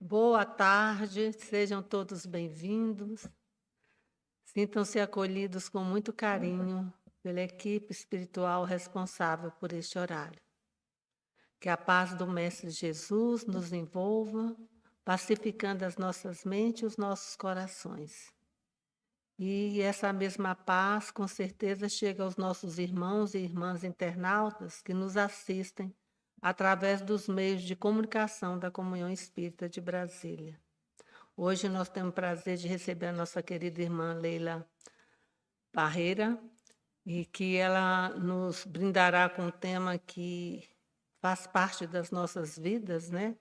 Boa tarde, sejam todos bem-vindos. Sintam-se acolhidos com muito carinho pela equipe espiritual responsável por este horário. Que a paz do Mestre Jesus nos envolva, pacificando as nossas mentes e os nossos corações. E essa mesma paz, com certeza, chega aos nossos irmãos e irmãs internautas que nos assistem através dos meios de comunicação da Comunhão Espírita de Brasília. Hoje nós temos o prazer de receber a nossa querida irmã Leila Parreira, e que ela nos brindará com um tema que faz parte das nossas vidas, né?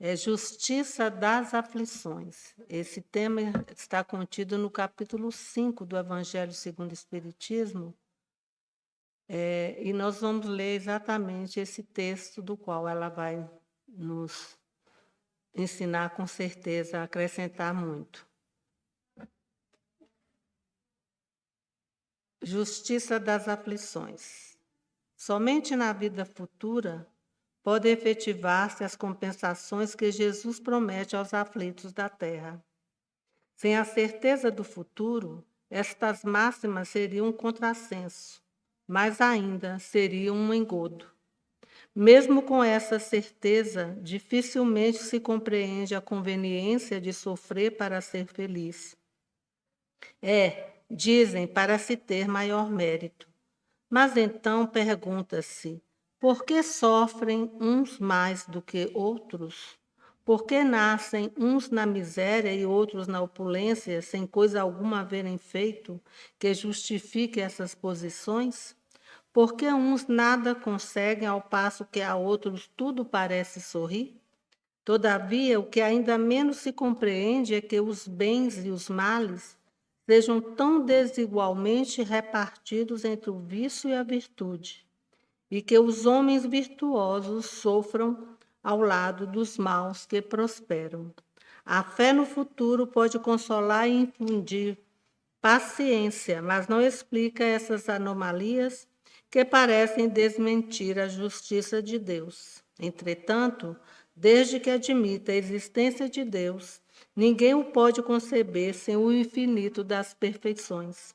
É Justiça das Aflições. Esse tema está contido no capítulo 5 do Evangelho segundo o Espiritismo, e nós vamos ler exatamente esse texto do qual ela vai nos ensinar, com certeza, a acrescentar muito. Justiça das aflições. Somente na vida futura pode efetivar-se as compensações que Jesus promete aos aflitos da terra. Sem a certeza do futuro, estas máximas seriam um contrassenso, mais ainda seriam um engodo. Mesmo com essa certeza, dificilmente se compreende a conveniência de sofrer para ser feliz. Dizem, para se ter maior mérito. Mas então pergunta-se, por que sofrem uns mais do que outros? Por que nascem uns na miséria e outros na opulência, sem coisa alguma haverem feito que justifique essas posições? Por que uns nada conseguem, ao passo que a outros tudo parece sorrir? Todavia, o que ainda menos se compreende é que os bens e os males sejam tão desigualmente repartidos entre o vício e a virtude, e que os homens virtuosos sofram ao lado dos maus que prosperam. A fé no futuro pode consolar e infundir paciência, mas não explica essas anomalias que parecem desmentir a justiça de Deus. Entretanto, desde que admita a existência de Deus, ninguém o pode conceber sem o infinito das perfeições.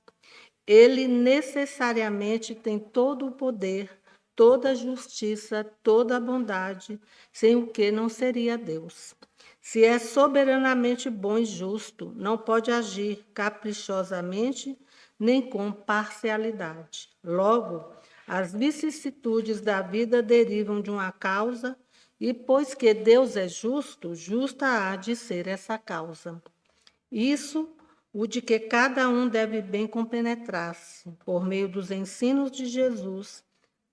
Ele necessariamente tem todo o poder, toda a justiça, toda a bondade, sem o que não seria Deus. Se é soberanamente bom e justo, não pode agir caprichosamente nem com parcialidade. Logo, as vicissitudes da vida derivam de uma causa, e pois que Deus é justo, justa há de ser essa causa. Isso, o de que cada um deve bem compenetrar-se, por meio dos ensinos de Jesus,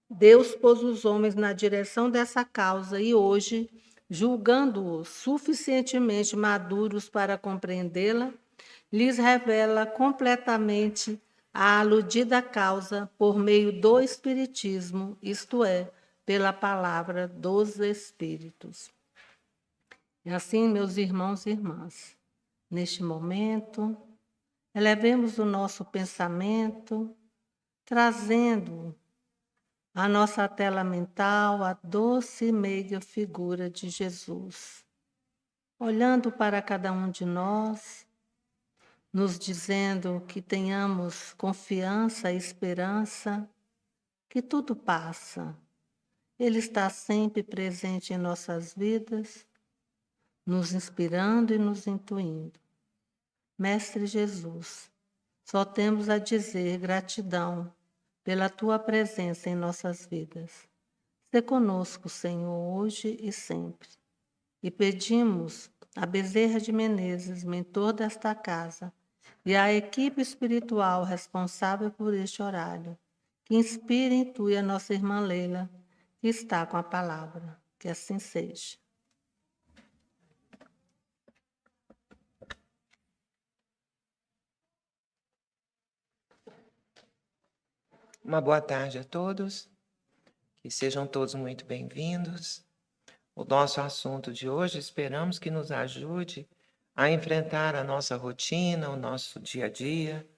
Deus pôs os homens na direção dessa causa e hoje, julgando-os suficientemente maduros para compreendê-la, lhes revela completamente a aludida causa por meio do Espiritismo, isto é, pela palavra dos Espíritos. E assim, meus irmãos e irmãs, neste momento, elevemos o nosso pensamento, trazendo à nossa tela mental a doce e meiga figura de Jesus, olhando para cada um de nós, nos dizendo que tenhamos confiança e esperança, que tudo passa. Ele está sempre presente em nossas vidas, nos inspirando e nos intuindo. Mestre Jesus, só temos a dizer gratidão pela tua presença em nossas vidas. Sê conosco, Senhor, hoje e sempre. E pedimos a Bezerra de Menezes, mentor desta casa, e à equipe espiritual responsável por este horário, que inspire e intue a nossa irmã Leila, que está com a palavra. Que assim seja. Uma boa tarde a todos, que sejam todos muito bem-vindos. O nosso assunto de hoje esperamos que nos ajude a enfrentar a nossa rotina, o nosso dia a dia,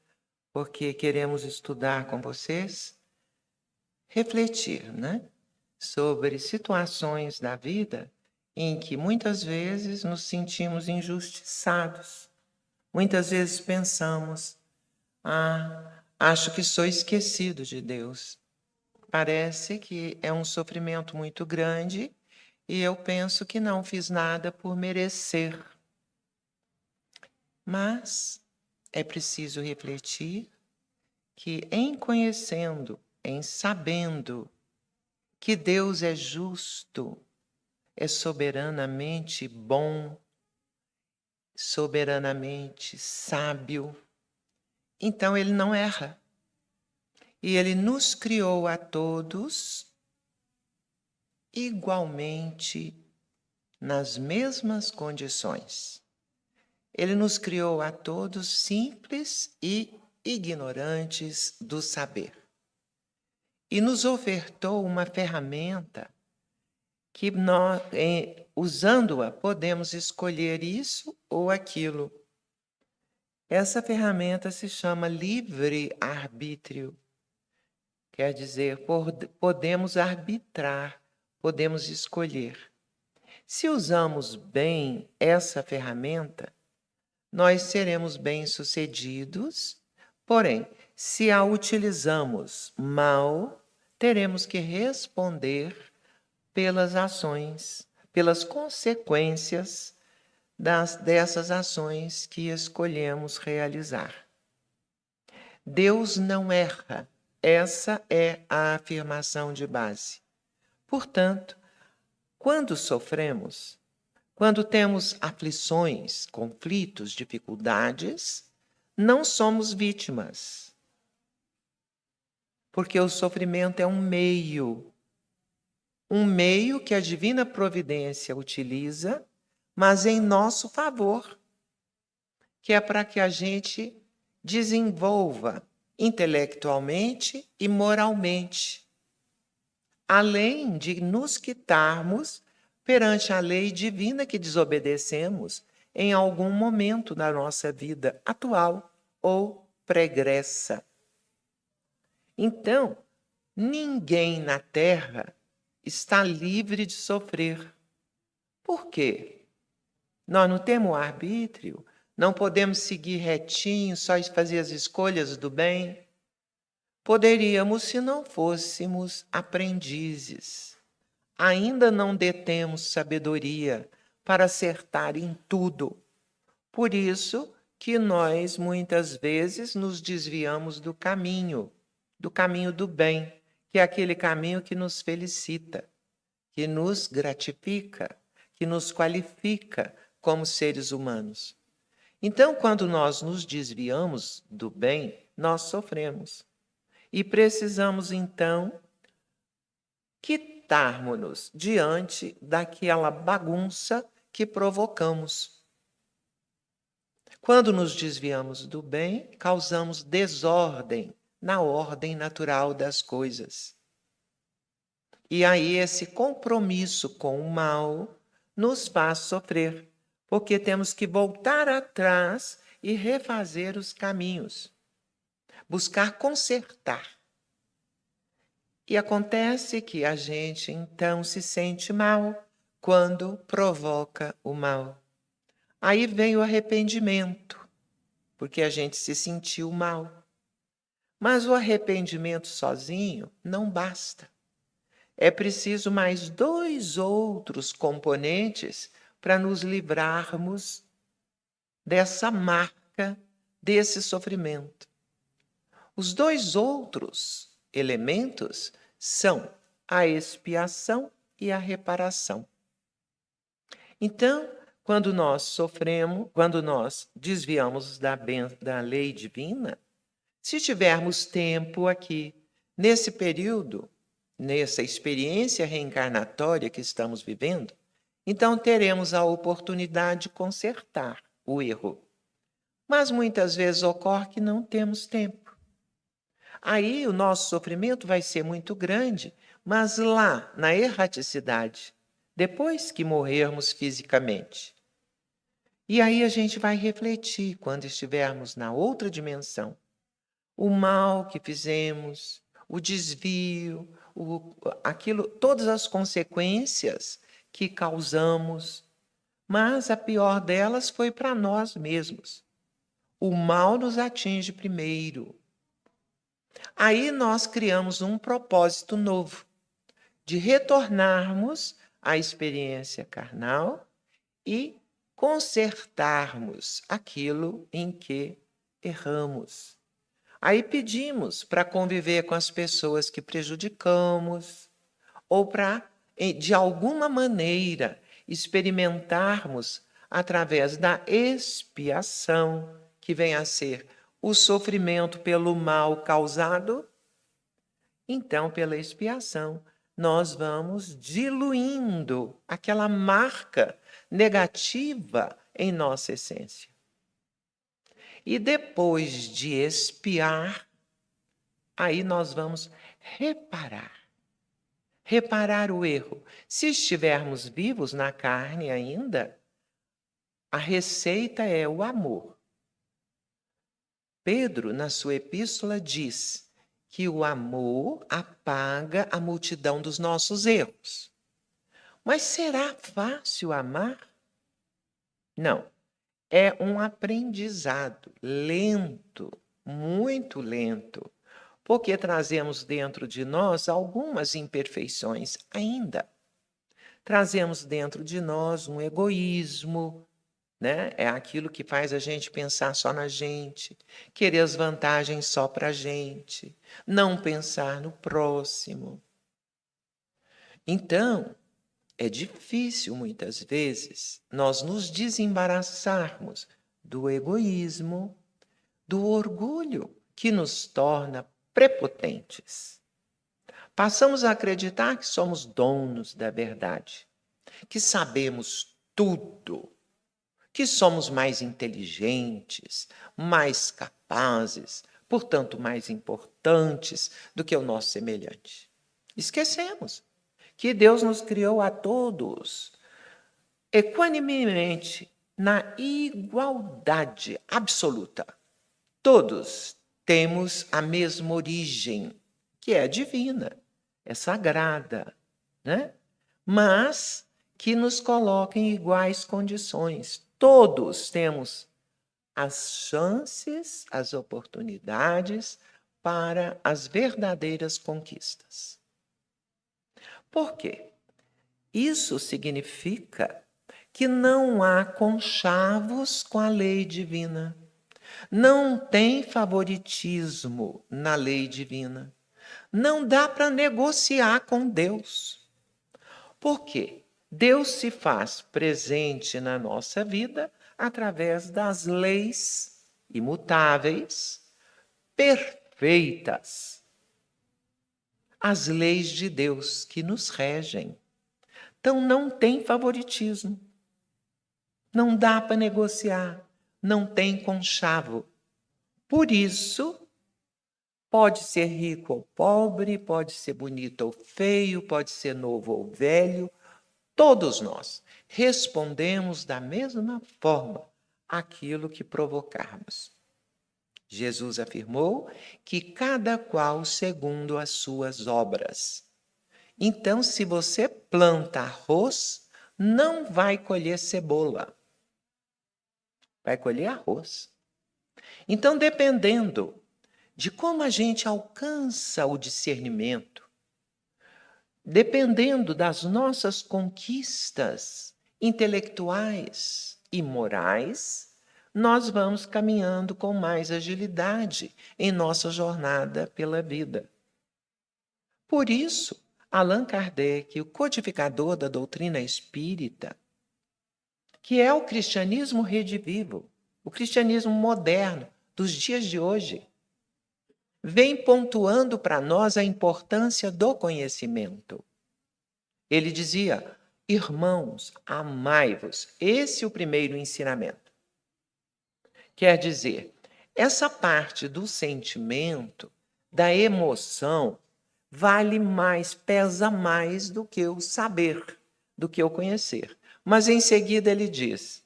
porque queremos estudar com vocês, refletir, sobre situações da vida em que muitas vezes nos sentimos injustiçados. Muitas vezes pensamos: acho que sou esquecido de Deus. Parece que é um sofrimento muito grande e eu penso que não fiz nada por merecer. Mas é preciso refletir que, em conhecendo, em sabendo que Deus é justo, é soberanamente bom, soberanamente sábio, então ele não erra. E ele nos criou a todos igualmente nas mesmas condições. Ele nos criou a todos simples e ignorantes do saber. E nos ofertou uma ferramenta que nós, usando-a, podemos escolher isso ou aquilo. Essa ferramenta se chama livre-arbítrio. Quer dizer, podemos arbitrar, podemos escolher. Se usamos bem essa ferramenta, nós seremos bem-sucedidos, porém, se a utilizamos mal, teremos que responder pelas ações, pelas consequências dessas ações que escolhemos realizar. Deus não erra. Essa é a afirmação de base. Portanto, quando sofremos, quando temos aflições, conflitos, dificuldades, não somos vítimas. Porque o sofrimento é um meio que a divina providência utiliza, mas em nosso favor, que é para que a gente desenvolva intelectualmente e moralmente, além de nos quitarmos perante a lei divina que desobedecemos em algum momento da nossa vida atual ou pregressa. Então, ninguém na Terra está livre de sofrer. Por quê? Nós não temos arbítrio, não podemos seguir retinho, só fazer as escolhas do bem. Poderíamos se não fôssemos aprendizes. Ainda não detemos sabedoria para acertar em tudo. Por isso que nós muitas vezes nos desviamos do caminho do bem, que é aquele caminho que nos felicita, que nos gratifica, que nos qualifica como seres humanos. Então, quando nós nos desviamos do bem, nós sofremos. E precisamos, então, quitarmos-nos diante daquela bagunça que provocamos. Quando nos desviamos do bem, causamos desordem na ordem natural das coisas. E aí esse compromisso com o mal nos faz sofrer, porque temos que voltar atrás e refazer os caminhos, buscar consertar. E acontece que a gente então se sente mal quando provoca o mal. Aí vem o arrependimento, porque a gente se sentiu mal. Mas o arrependimento sozinho não basta. É preciso mais 2 outros componentes para nos livrarmos dessa marca, desse sofrimento. Os 2 outros elementos são a expiação e a reparação. Então, quando nós sofremos, quando nós desviamos da lei divina, se tivermos tempo aqui, nesse período, nessa experiência reencarnatória que estamos vivendo, então teremos a oportunidade de consertar o erro. Mas muitas vezes ocorre que não temos tempo. Aí o nosso sofrimento vai ser muito grande, mas lá, na erraticidade, depois que morrermos fisicamente. E aí a gente vai refletir, quando estivermos na outra dimensão, o mal que fizemos, o desvio, todas as consequências que causamos, mas a pior delas foi para nós mesmos. O mal nos atinge primeiro. Aí nós criamos um propósito novo, de retornarmos à experiência carnal e consertarmos aquilo em que erramos. Aí pedimos para conviver com as pessoas que prejudicamos, ou para, de alguma maneira, experimentarmos através da expiação, que vem a ser o sofrimento pelo mal causado. Então, pela expiação, nós vamos diluindo aquela marca negativa em nossa essência. E depois de expiar, aí nós vamos reparar o erro. Se estivermos vivos na carne ainda, a receita é o amor. Pedro, na sua epístola, diz que o amor apaga a multidão dos nossos erros. Mas será fácil amar? Não. É um aprendizado lento, muito lento, porque trazemos dentro de nós algumas imperfeições ainda. Trazemos dentro de nós um egoísmo, né? É aquilo que faz a gente pensar só na gente, querer as vantagens só para a gente, não pensar no próximo. Então, é difícil, muitas vezes, nós nos desembaraçarmos do egoísmo, do orgulho que nos torna prepotentes. Passamos a acreditar que somos donos da verdade, que sabemos tudo, que somos mais inteligentes, mais capazes, portanto, mais importantes do que o nosso semelhante. Esquecemos que Deus nos criou a todos equanimemente, na igualdade absoluta. Todos temos a mesma origem, que é divina, é sagrada, né? Mas que nos coloca em iguais condições. Todos temos as chances, as oportunidades para as verdadeiras conquistas. Por quê? Isso significa que não há conchavos com a lei divina. Não tem favoritismo na lei divina. Não dá para negociar com Deus. Por quê? Deus se faz presente na nossa vida através das leis imutáveis, perfeitas. As leis de Deus que nos regem. Então, não tem favoritismo. Não dá para negociar. Não tem conchavo. Por isso, pode ser rico ou pobre, pode ser bonito ou feio, pode ser novo ou velho. Todos nós respondemos da mesma forma àquilo que provocarmos. Jesus afirmou que cada qual segundo as suas obras. Então, se você planta arroz, não vai colher cebola. Vai colher arroz. Então, dependendo de como a gente alcança o discernimento, dependendo das nossas conquistas intelectuais e morais, nós vamos caminhando com mais agilidade em nossa jornada pela vida. Por isso, Allan Kardec, o codificador da doutrina espírita, que é o cristianismo redivivo, o cristianismo moderno dos dias de hoje, vem pontuando para nós a importância do conhecimento. Ele dizia: irmãos, amai-vos. Esse é o primeiro ensinamento. Quer dizer, essa parte do sentimento, da emoção, vale mais, pesa mais do que o saber, do que o conhecer. Mas em seguida ele diz: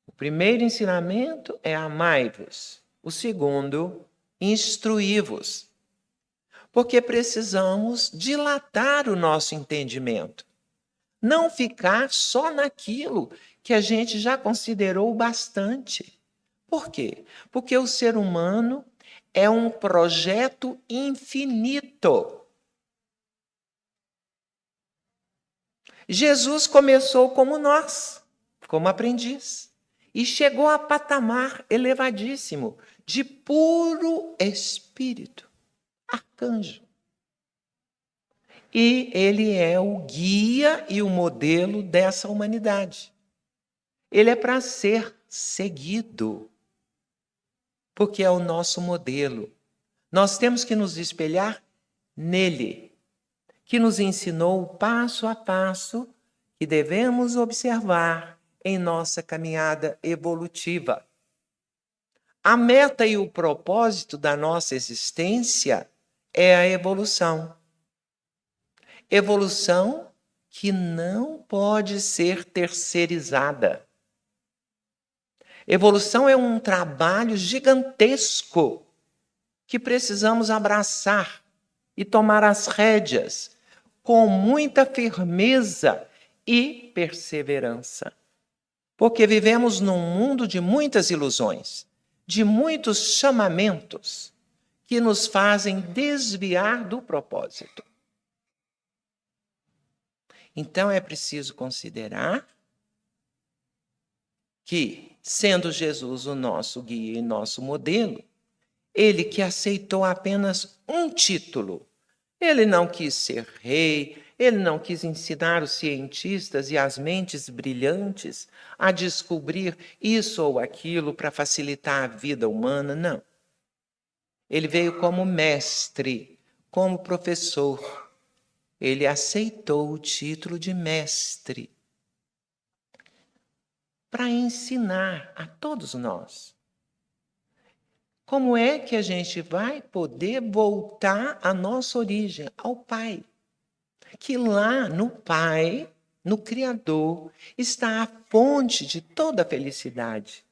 o primeiro ensinamento é amai-vos. O segundo, instruí-vos. Porque precisamos dilatar o nosso entendimento. Não ficar só naquilo que a gente já considerou bastante. Por quê? Porque o ser humano é um projeto infinito. Jesus começou como nós, como aprendiz, e chegou a patamar elevadíssimo de puro espírito, arcanjo. E ele é o guia e o modelo dessa humanidade. Ele é para ser seguido, porque é o nosso modelo. Nós temos que nos espelhar nele, que nos ensinou passo a passo que devemos observar em nossa caminhada evolutiva. A meta e o propósito da nossa existência é a evolução. Evolução que não pode ser terceirizada. Evolução é um trabalho gigantesco que precisamos abraçar e tomar as rédeas com muita firmeza e perseverança. Porque vivemos num mundo de muitas ilusões, de muitos chamamentos que nos fazem desviar do propósito. Então é preciso considerar que, sendo Jesus o nosso guia e nosso modelo, ele que aceitou apenas um título, ele não quis ser rei, ele não quis ensinar os cientistas e as mentes brilhantes a descobrir isso ou aquilo para facilitar a vida humana, não. Ele veio como mestre, como professor. Ele aceitou o título de mestre para ensinar a todos nós. Como é que a gente vai poder voltar à nossa origem, ao Pai? Que lá no Pai, no Criador, está a fonte de toda a felicidade,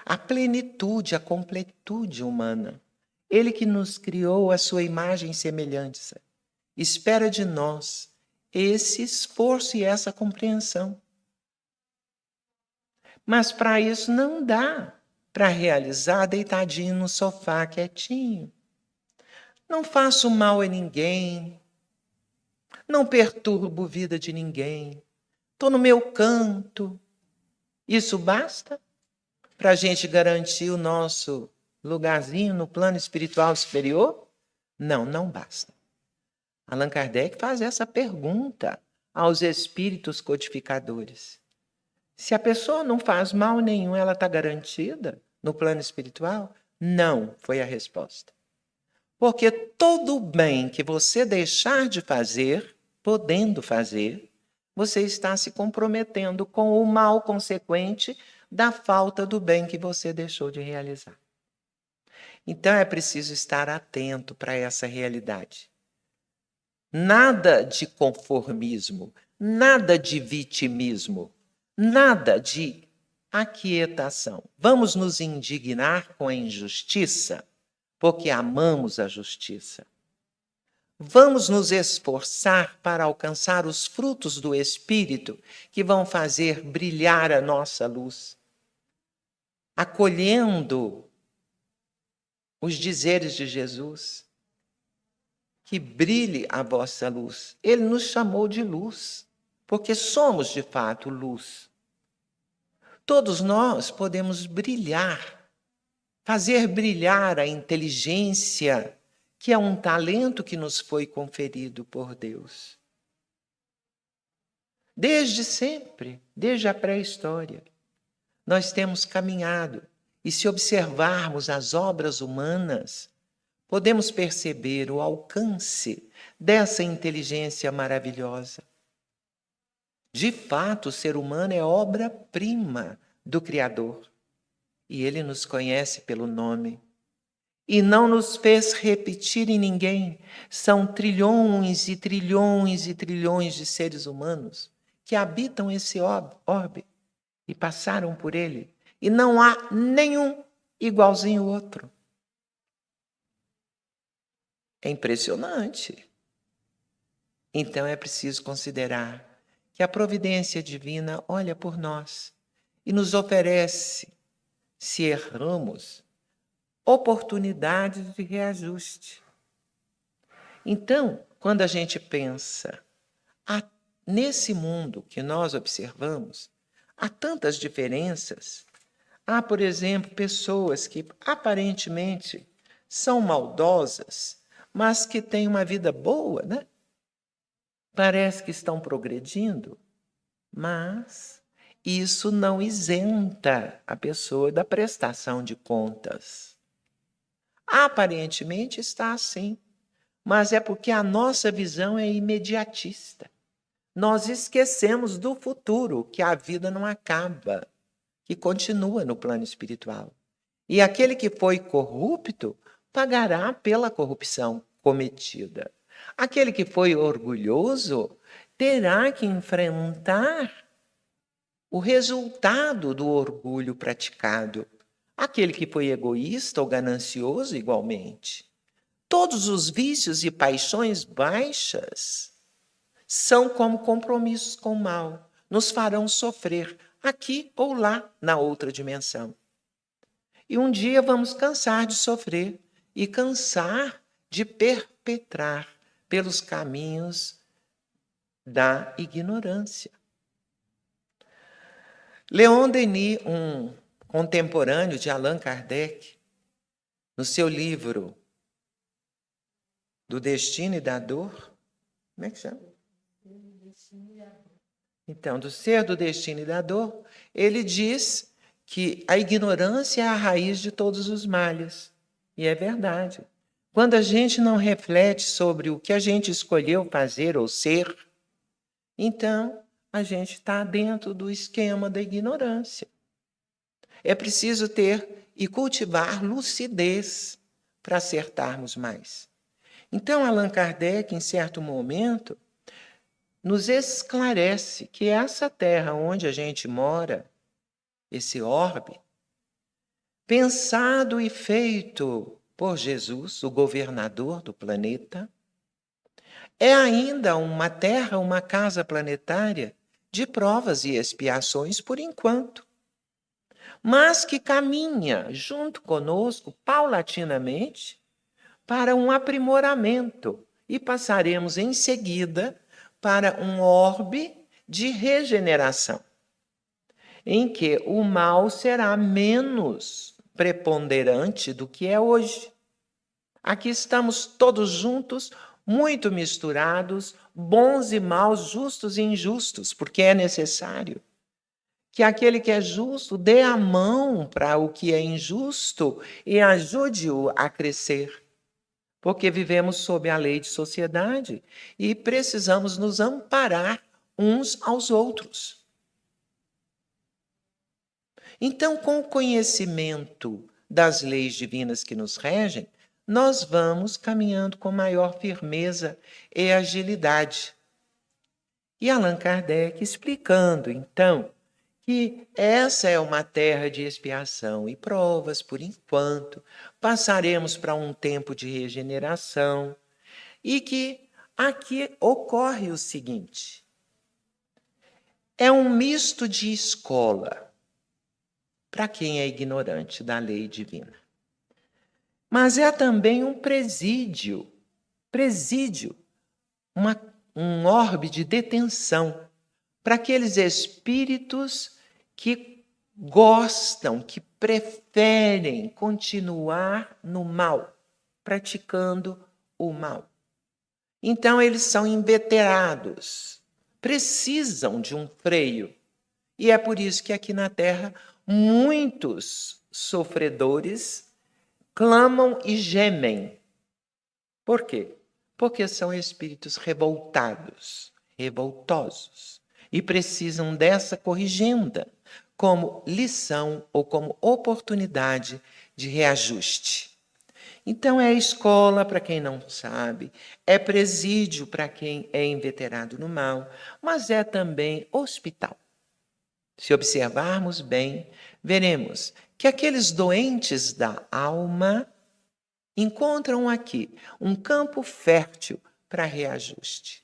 a plenitude, a completude humana. Ele que nos criou a sua imagem e semelhança, espera de nós esse esforço e essa compreensão. Mas para isso não dá para realizar deitadinho no sofá, quietinho. Não faço mal a ninguém, não perturbo a vida de ninguém, estou no meu canto. Isso basta para a gente garantir o nosso lugarzinho no plano espiritual superior? Não, não basta. Allan Kardec faz essa pergunta aos espíritos codificadores. Se a pessoa não faz mal nenhum, ela está garantida no plano espiritual? Não, foi a resposta. Porque todo bem que você deixar de fazer, podendo fazer, você está se comprometendo com o mal consequente da falta do bem que você deixou de realizar. Então é preciso estar atento para essa realidade. Nada de conformismo, nada de vitimismo, nada de aquietação. Vamos nos indignar com a injustiça, porque amamos a justiça. Vamos nos esforçar para alcançar os frutos do Espírito que vão fazer brilhar a nossa luz, acolhendo os dizeres de Jesus, que brilhe a vossa luz. Ele nos chamou de luz, porque somos de fato luz. Todos nós podemos brilhar, fazer brilhar a inteligência, que é um talento que nos foi conferido por Deus. Desde sempre, desde a pré-história, nós temos caminhado, e se observarmos as obras humanas, podemos perceber o alcance dessa inteligência maravilhosa. De fato, o ser humano é obra-prima do Criador, e ele nos conhece pelo nome. E não nos fez repetir em ninguém. São trilhões e trilhões e trilhões de seres humanos que habitam esse orbe e passaram por ele. E não há nenhum igualzinho ao outro. É impressionante. Então é preciso considerar que a providência divina olha por nós e nos oferece, se erramos, oportunidades de reajuste. Então, quando a gente pensa, nesse mundo que nós observamos, há tantas diferenças. Há, por exemplo, pessoas que aparentemente são maldosas, mas que têm uma vida boa, né? Parece que estão progredindo, mas isso não isenta a pessoa da prestação de contas. Aparentemente está assim, mas é porque a nossa visão é imediatista. Nós esquecemos do futuro, que a vida não acaba, que continua no plano espiritual. E aquele que foi corrupto pagará pela corrupção cometida. Aquele que foi orgulhoso terá que enfrentar o resultado do orgulho praticado. Aquele que foi egoísta ou ganancioso, igualmente. Todos os vícios e paixões baixas são como compromissos com o mal, nos farão sofrer aqui ou lá na outra dimensão. E um dia vamos cansar de sofrer e cansar de perpetrar pelos caminhos da ignorância. Leon Denis, um contemporâneo de Allan Kardec, no seu livro Do Destino e da Dor, como é que chama? Então, do ser, do destino e da dor, ele diz que a ignorância é a raiz de todos os males. E é verdade. Quando a gente não reflete sobre o que a gente escolheu fazer ou ser, então a gente está dentro do esquema da ignorância. É preciso ter e cultivar lucidez para acertarmos mais. Então, Allan Kardec, em certo momento, nos esclarece que essa terra onde a gente mora, esse orbe, pensado e feito por Jesus, o governador do planeta, é ainda uma terra, uma casa planetária de provas e expiações por enquanto, mas que caminha junto conosco, paulatinamente, para um aprimoramento e passaremos em seguida para um orbe de regeneração, em que o mal será menos preponderante do que é hoje. Aqui estamos todos juntos, muito misturados, bons e maus, justos e injustos, porque é necessário que aquele que é justo dê a mão para o que é injusto e ajude-o a crescer. Porque vivemos sob a lei de sociedade e precisamos nos amparar uns aos outros. Então, com o conhecimento das leis divinas que nos regem, nós vamos caminhando com maior firmeza e agilidade. E Allan Kardec explicando, então, que essa é uma terra de expiação e provas, por enquanto, passaremos para um tempo de regeneração, e que aqui ocorre o seguinte: é um misto de escola, para quem é ignorante da lei divina, mas é também um presídio, um orbe de detenção, para aqueles espíritos que gostam, que preferem continuar no mal, praticando o mal. Então, eles são inveterados, precisam de um freio. E é por isso que aqui na Terra muitos sofredores clamam e gemem. Por quê? Porque são espíritos revoltados, revoltosos, e precisam dessa corrigenda como lição ou como oportunidade de reajuste. Então, é escola para quem não sabe, é presídio para quem é inveterado no mal, mas é também hospital. Se observarmos bem, veremos que aqueles doentes da alma encontram aqui um campo fértil para reajuste.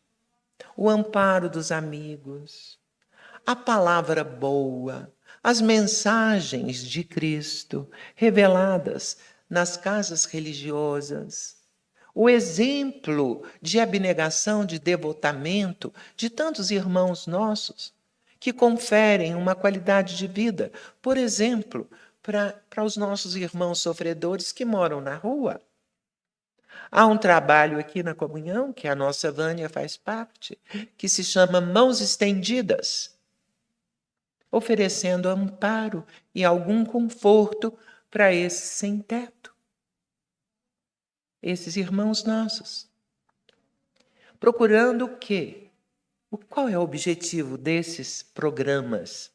o amparo dos amigos, a palavra boa, as mensagens de Cristo reveladas nas casas religiosas, o exemplo de abnegação, de devotamento de tantos irmãos nossos que conferem uma qualidade de vida, por exemplo, para os nossos irmãos sofredores que moram na rua. Há um trabalho aqui na comunhão, que a nossa Vânia faz parte, que se chama Mãos Estendidas, oferecendo amparo e algum conforto para esses sem teto, esses irmãos nossos. Procurando o quê? Qual é o objetivo desses programas?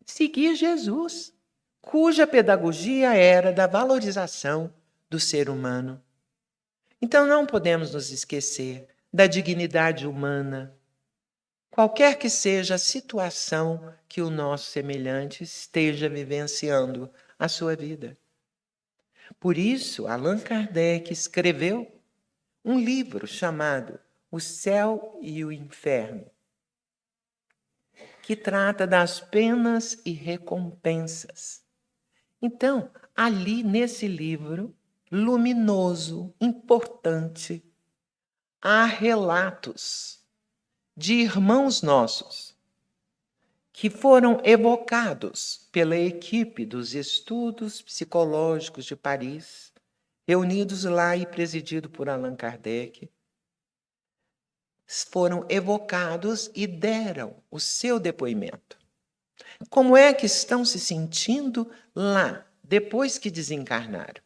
Seguir Jesus, cuja pedagogia era da valorização do ser humano. Então não podemos nos esquecer da dignidade humana, qualquer que seja a situação que o nosso semelhante esteja vivenciando a sua vida. Por isso, Allan Kardec escreveu um livro chamado O Céu e o Inferno, que trata das penas e recompensas. Então, ali nesse livro, luminoso, importante, há relatos de irmãos nossos que foram evocados pela equipe dos estudos psicológicos de Paris, reunidos lá e presidido por Allan Kardec, foram evocados e deram o seu depoimento. Como é que estão se sentindo lá, depois que desencarnaram?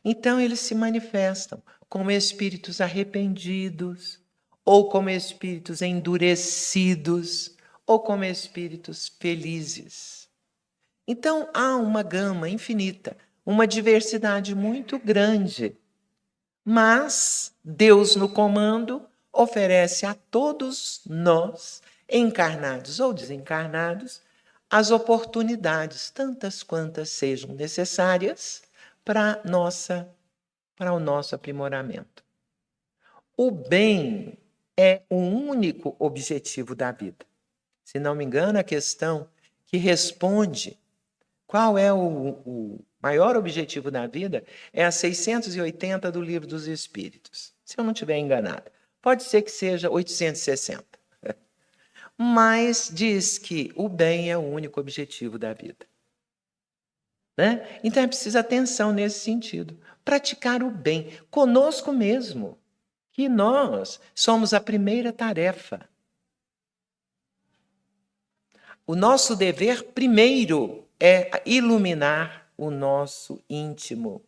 Então, eles se manifestam como espíritos arrependidos, ou como espíritos endurecidos, ou como espíritos felizes. Então, há uma gama infinita, uma diversidade muito grande. Mas Deus no comando oferece a todos nós, encarnados ou desencarnados, as oportunidades, tantas quantas sejam necessárias, para o nosso aprimoramento. O bem é o único objetivo da vida. Se não me engano, a questão que responde qual é o maior objetivo da vida é a 680 do Livro dos Espíritos, se eu não estiver enganado. Pode ser que seja 860. Mas diz que o bem é o único objetivo da vida. Né? Então é preciso atenção nesse sentido. Praticar o bem conosco mesmo, que nós somos a primeira tarefa. O nosso dever primeiro é iluminar o nosso íntimo,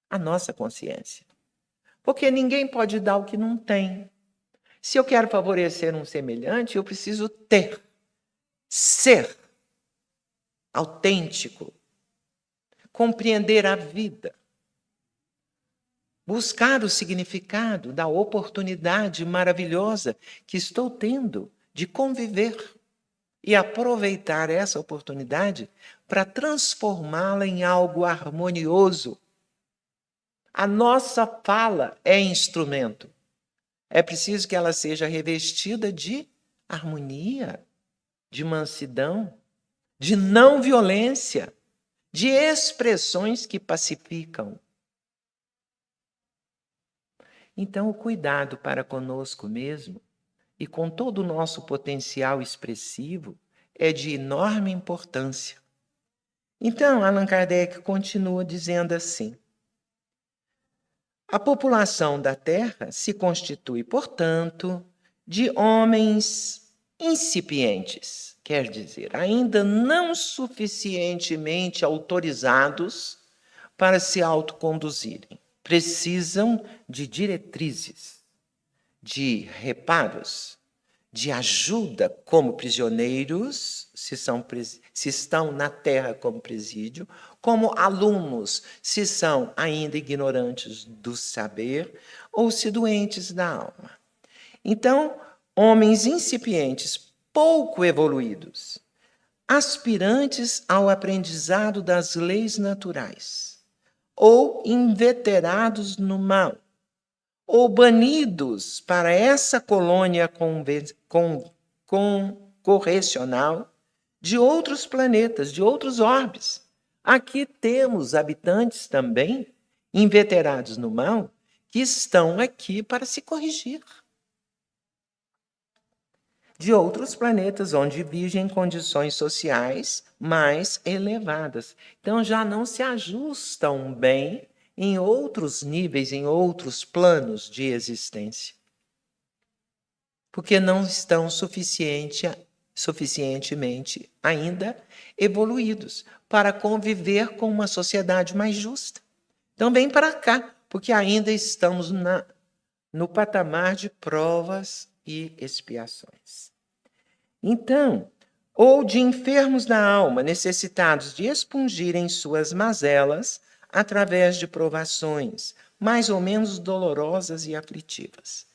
a nossa consciência. Porque ninguém pode dar o que não tem. Se eu quero favorecer um semelhante, eu preciso ser autêntico, compreender a vida, buscar o significado da oportunidade maravilhosa que estou tendo de conviver e aproveitar essa oportunidade para transformá-la em algo harmonioso. A nossa fala é instrumento. É preciso que ela seja revestida de harmonia, de mansidão, de não violência, de expressões que pacificam. Então, o cuidado para conosco mesmo e com todo o nosso potencial expressivo é de enorme importância. Então, Allan Kardec continua dizendo assim: a população da Terra se constitui, portanto, de homens incipientes, quer dizer, ainda não suficientemente autorizados para se autoconduzirem. Precisam de diretrizes, de reparos, de ajuda como prisioneiros, se estão na terra como presídio, como alunos, se são ainda ignorantes do saber ou se doentes da alma. Então, homens incipientes, pouco evoluídos, aspirantes ao aprendizado das leis naturais, ou inveterados no mal, ou banidos para essa colônia correcional de outros planetas, de outros orbes. Aqui temos habitantes também, inveterados no mal, que estão aqui para se corrigir. De outros planetas, onde vivem condições sociais mais elevadas. Então, já não se ajustam bem em outros níveis, em outros planos de existência. Porque não estão suficientemente ainda evoluídos para conviver com uma sociedade mais justa. Então, vem para cá, porque ainda estamos no patamar de provas e expiações. Então, ou de enfermos da alma, necessitados de expungirem suas mazelas através de provações, mais ou menos dolorosas e aflitivas.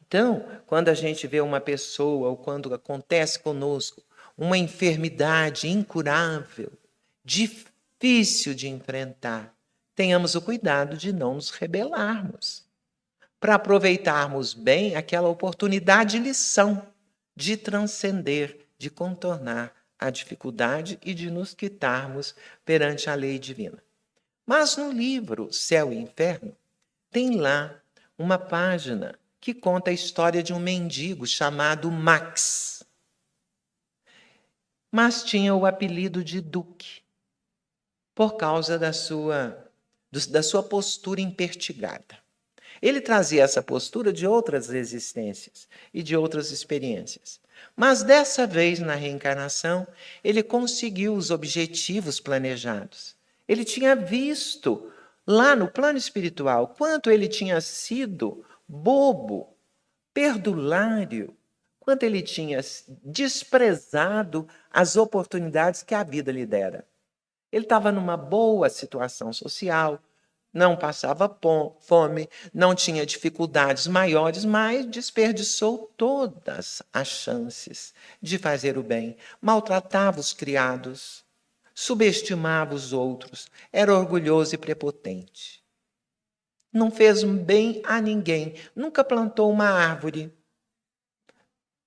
Então, quando a gente vê uma pessoa, ou quando acontece conosco, uma enfermidade incurável, difícil de enfrentar, tenhamos o cuidado de não nos rebelarmos, para aproveitarmos bem aquela oportunidade de lição, de transcender, de contornar a dificuldade e de nos quitarmos perante a lei divina. Mas no livro Céu e Inferno, tem lá uma página que conta a história de um mendigo chamado Max. Mas tinha o apelido de Duque, por causa da sua postura impertigada. Ele trazia essa postura de outras existências e de outras experiências. Mas dessa vez, na reencarnação, ele conseguiu os objetivos planejados. Ele tinha visto lá no plano espiritual quanto ele tinha sido bobo, perdulário, quanto ele tinha desprezado as oportunidades que a vida lhe dera. Ele estava numa boa situação social, não passava fome, não tinha dificuldades maiores, mas desperdiçou todas as chances de fazer o bem. Maltratava os criados, subestimava os outros, era orgulhoso e prepotente. Não fez bem a ninguém, nunca plantou uma árvore.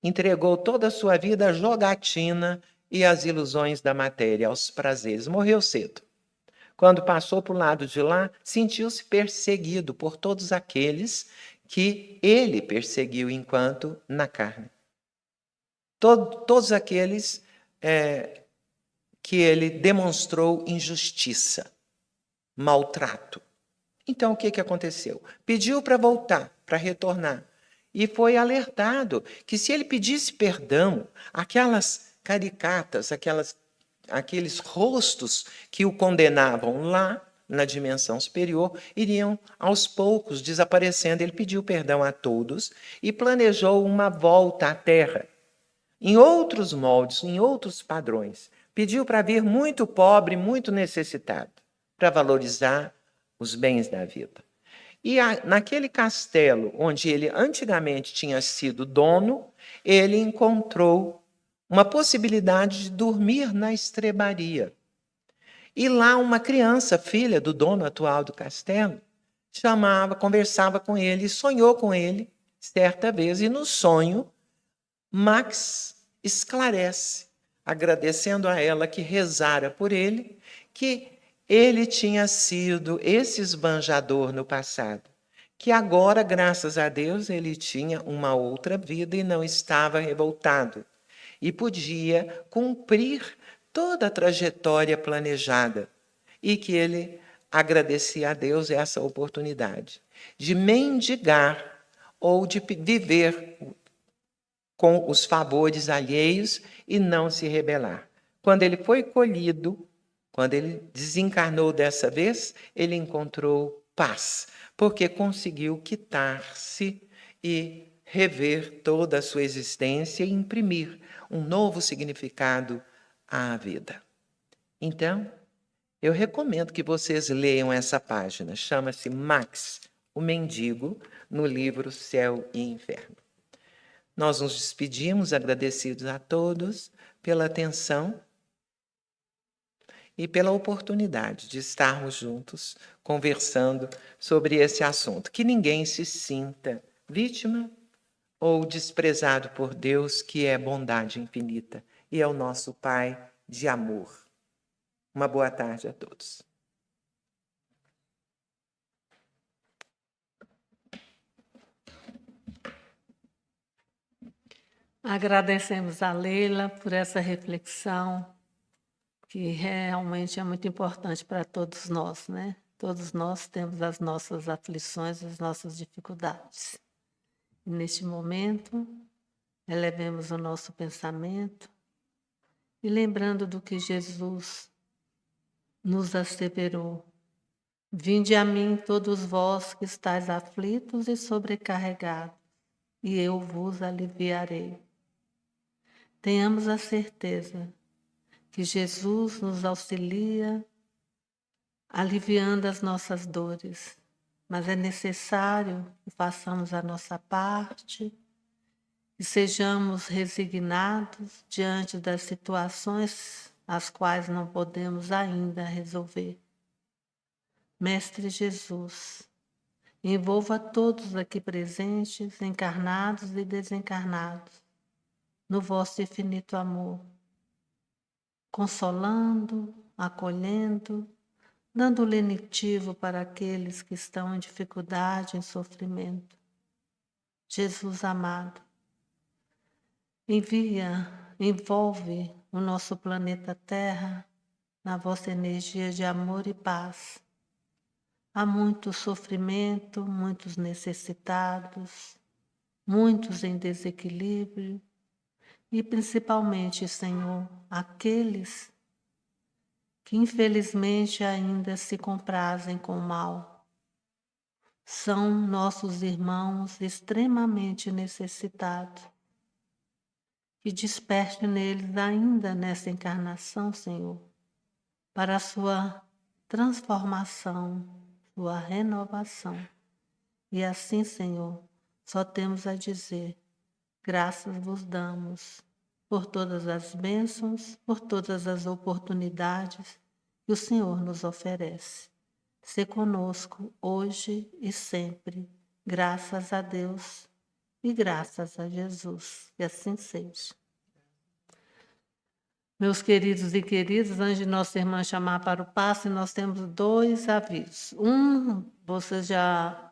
Entregou toda a sua vida à jogatina e às ilusões da matéria, aos prazeres. Morreu cedo. Quando passou para o lado de lá, sentiu-se perseguido por todos aqueles que ele perseguiu enquanto na carne. Todos aqueles que ele demonstrou injustiça, maltrato. Então, o que aconteceu? Pediu para voltar, para retornar. E foi alertado que se ele pedisse perdão, aquelas caricatas, aqueles rostos que o condenavam lá na dimensão superior, iriam aos poucos desaparecendo. Ele pediu perdão a todos e planejou uma volta à Terra, em outros moldes, em outros padrões. Pediu para vir muito pobre, muito necessitado, para valorizar os bens da vida. E naquele castelo onde ele antigamente tinha sido dono, ele encontrou uma possibilidade de dormir na estrebaria. E lá uma criança, filha do dono atual do castelo, conversava com ele, sonhou com ele certa vez, e no sonho Max esclarece, agradecendo a ela que rezara por ele, que ele tinha sido esse esbanjador no passado, que agora, graças a Deus, ele tinha uma outra vida e não estava revoltado, e podia cumprir toda a trajetória planejada, e que ele agradecia a Deus essa oportunidade de mendigar ou de viver com os favores alheios e não se rebelar. Quando ele foi colhido, quando ele desencarnou dessa vez, ele encontrou paz, porque conseguiu quitar-se e rever toda a sua existência e imprimir um novo significado à vida. Então, eu recomendo que vocês leiam essa página. Chama-se Max, o Mendigo, no livro Céu e Inferno. Nós nos despedimos, agradecidos a todos pela atenção e pela oportunidade de estarmos juntos conversando sobre esse assunto. Que ninguém se sinta vítima ou desprezado por Deus, que é bondade infinita e é o nosso Pai de amor. Uma boa tarde a todos. Agradecemos a Leila por essa reflexão, que realmente é muito importante para todos nós, né? Todos nós temos as nossas aflições, as nossas dificuldades. E neste momento, elevemos o nosso pensamento e lembrando do que Jesus nos asseverou: vinde a mim todos vós que estáis aflitos e sobrecarregados, e eu vos aliviarei. Tenhamos a certeza que Jesus nos auxilia, aliviando as nossas dores, mas é necessário que façamos a nossa parte e sejamos resignados diante das situações as quais não podemos ainda resolver. Mestre Jesus, envolva todos aqui presentes, encarnados e desencarnados, no vosso infinito amor, consolando, acolhendo, dando lenitivo para aqueles que estão em dificuldade, em sofrimento. Jesus amado, envolve o nosso planeta Terra na vossa energia de amor e paz. Há muito sofrimento, muitos necessitados, muitos em desequilíbrio e principalmente, Senhor, aqueles que infelizmente ainda se comprazem com o mal. São nossos irmãos extremamente necessitados. Que desperte neles ainda nessa encarnação, Senhor, para a sua transformação, sua renovação. E assim, Senhor, só temos a dizer: graças vos damos por todas as bênçãos, por todas as oportunidades que o Senhor nos oferece. Sê conosco hoje e sempre, graças a Deus e graças a Jesus. Que assim seja. Meus queridos e queridas, antes de nossa irmã chamar para o passe, nós temos 2 avisos. Vocês já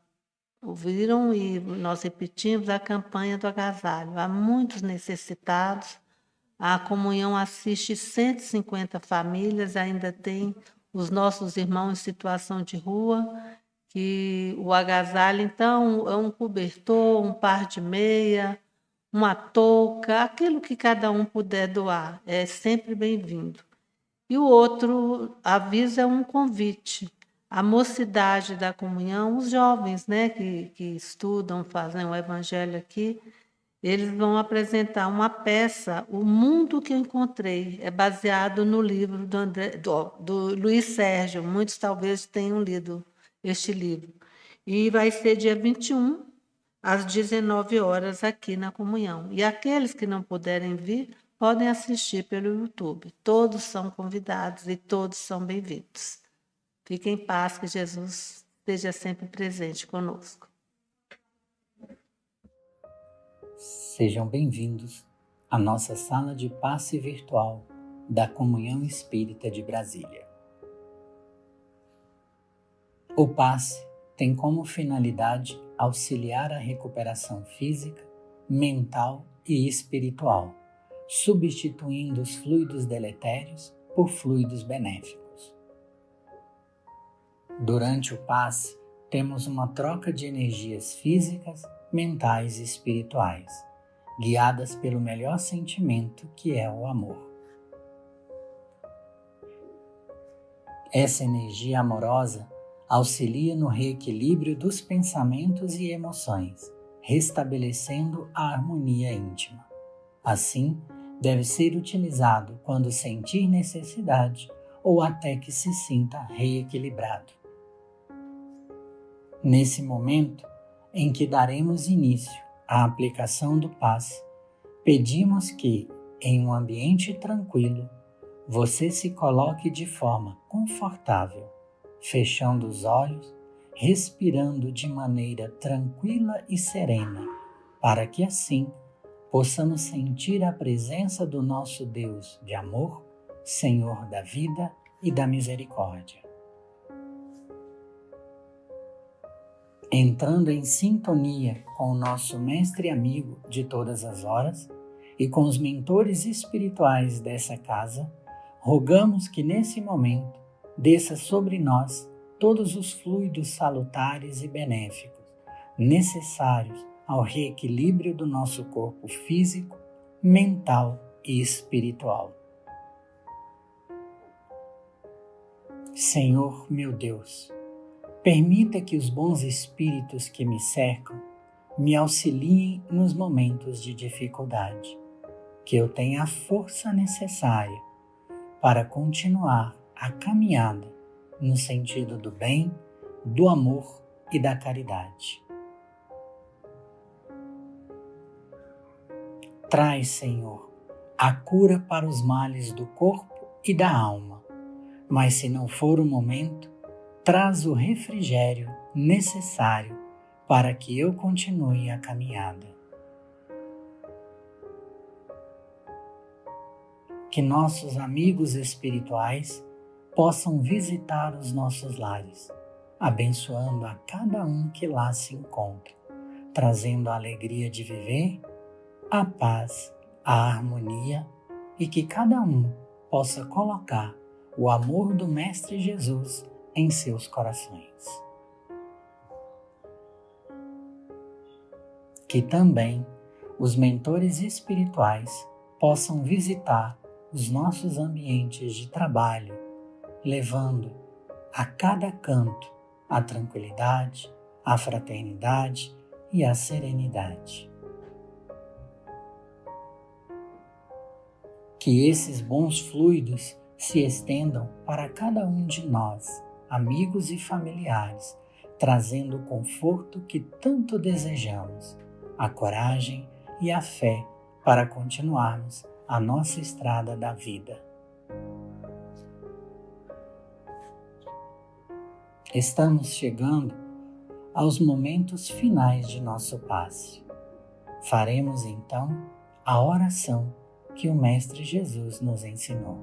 ouviram e nós repetimos a campanha do agasalho. Há muitos necessitados. A comunhão assiste 150 famílias, ainda tem os nossos irmãos em situação de rua, que o agasalho, então, é um cobertor, um par de meia, uma touca, aquilo que cada um puder doar, é sempre bem-vindo. E o outro aviso é um convite. A mocidade da comunhão, os jovens, né, que estudam, fazem o evangelho aqui, eles vão apresentar uma peça, O Mundo que eu Encontrei. É baseado no livro do Luiz Sérgio. Muitos talvez tenham lido este livro. E vai ser dia 21, às 19 horas, aqui na comunhão. E aqueles que não puderem vir, podem assistir pelo YouTube. Todos são convidados e todos são bem-vindos. Fiquem em paz, que Jesus esteja sempre presente conosco. Sejam bem-vindos à nossa sala de passe virtual da Comunhão Espírita de Brasília. O passe tem como finalidade auxiliar a recuperação física, mental e espiritual, substituindo os fluidos deletérios por fluidos benéficos. Durante o passe, temos uma troca de energias físicas, mentais e espirituais, guiadas pelo melhor sentimento, que é o amor. Essa energia amorosa auxilia no reequilíbrio dos pensamentos e emoções, restabelecendo a harmonia íntima. Assim, deve ser utilizado quando sentir necessidade ou até que se sinta reequilibrado. Nesse momento em que daremos início à aplicação do passe, pedimos que, em um ambiente tranquilo, você se coloque de forma confortável, fechando os olhos, respirando de maneira tranquila e serena, para que assim possamos sentir a presença do nosso Deus de amor, Senhor da vida e da misericórdia. Entrando em sintonia com o nosso mestre e amigo de todas as horas e com os mentores espirituais dessa casa, rogamos que nesse momento desça sobre nós todos os fluidos salutares e benéficos necessários ao reequilíbrio do nosso corpo físico, mental e espiritual. Senhor meu Deus, permita que os bons espíritos que me cercam me auxiliem nos momentos de dificuldade, que eu tenha a força necessária para continuar a caminhada no sentido do bem, do amor e da caridade. Traz, Senhor, a cura para os males do corpo e da alma, mas se não for o momento, traz o refrigério necessário para que eu continue a caminhada. Que nossos amigos espirituais possam visitar os nossos lares, abençoando a cada um que lá se encontra, trazendo a alegria de viver, a paz, a harmonia e que cada um possa colocar o amor do Mestre Jesus em seus corações. Que também os mentores espirituais possam visitar os nossos ambientes de trabalho, levando a cada canto a tranquilidade, a fraternidade e a serenidade. Que esses bons fluidos se estendam para cada um de nós, amigos e familiares, trazendo o conforto que tanto desejamos, a coragem e a fé para continuarmos a nossa estrada da vida. Estamos chegando aos momentos finais de nosso passe. Faremos então a oração que o Mestre Jesus nos ensinou.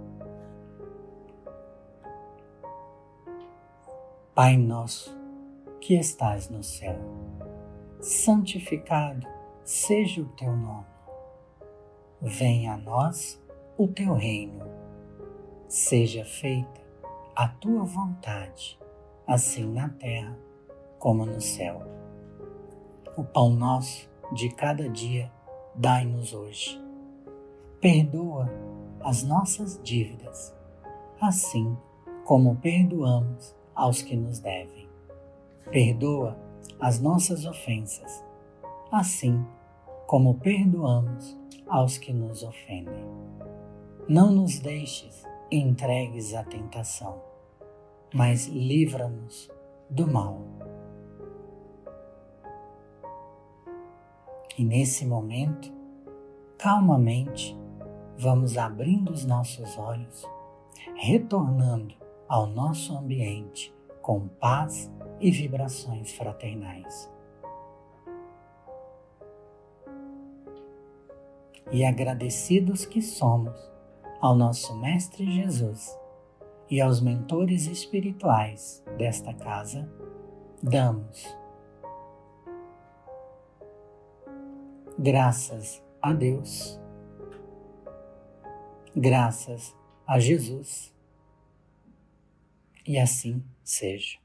Pai nosso, que estás no céu, santificado seja o teu nome. Venha a nós o teu reino. Seja feita a tua vontade, assim na terra como no céu. O pão nosso de cada dia dai-nos hoje. Perdoa as nossas dívidas, assim como perdoamos aos que nos devem. Perdoa as nossas ofensas, assim como perdoamos aos que nos ofendem. Não nos deixes entregues à tentação, mas livra-nos do mal. E nesse momento, calmamente, vamos abrindo os nossos olhos, retornando ao nosso ambiente com paz e vibrações fraternais. E agradecidos que somos ao nosso Mestre Jesus e aos mentores espirituais desta casa, damos graças a Deus, graças a Jesus, e assim seja.